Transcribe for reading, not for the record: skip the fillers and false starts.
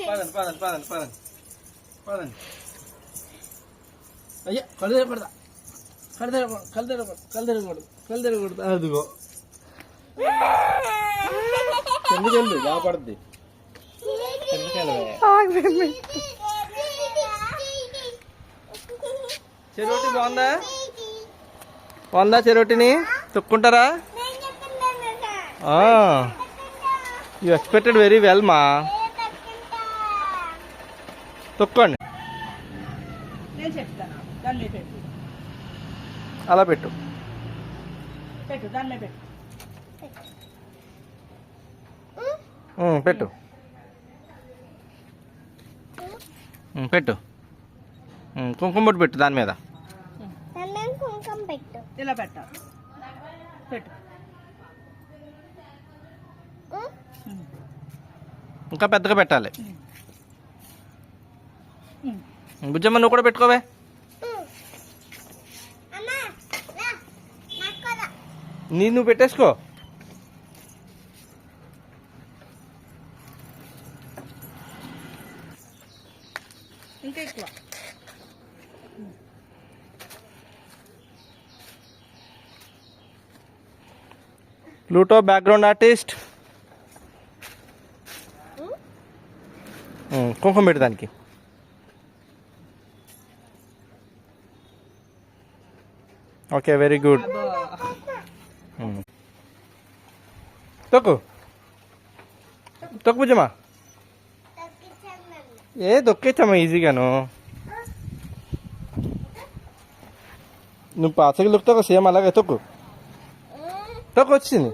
పదండి పదండి పదండి పదండి పదండి. అయ్యా కళ్ళు తిరగకూడదా, కళ్ళు తిరగకూడదు, కళ్ళు తిరగకూడదు, కళ్ళు తిరగకూడదు, కళ్ళు తిరగకూడదు. అదిగో ఎందుకెళ్ళి బాగుపడుద్ది. చెరోటి బాగుందా, బాగుందా చెరోటిని తొక్కుంటారా? యూ ఎక్స్పెక్టెడ్ వెరీ వెల్ మా. తొక్కండి, అలా పెట్టు పెట్టు పెట్టు పెట్టు. కుంకుమ బొట్టు పెట్టు దాని మీద. కుంకుమ పెట్టు, ఇలా పెట్టాలి. పెట్టు, ఇంకా పెద్దగా పెట్టాలి. బుజ్జమ్మ నువ్వు కూడా పెట్టుకోవే. నువ్వు పెట్టేసుకో. ఇంకా ఎక్కువ. Pluto background artist. కుంకుమ పెట్టు దానికి. Okay very good. తొక్కు తొక్కు బుజ్జమ్మా. దొక్కేచ్చమ్మా ఈజీగాను. నువ్వు పాసకి లుక్తో సేమ్ అలాగే తొక్కు. తొక్కు వచ్చింది.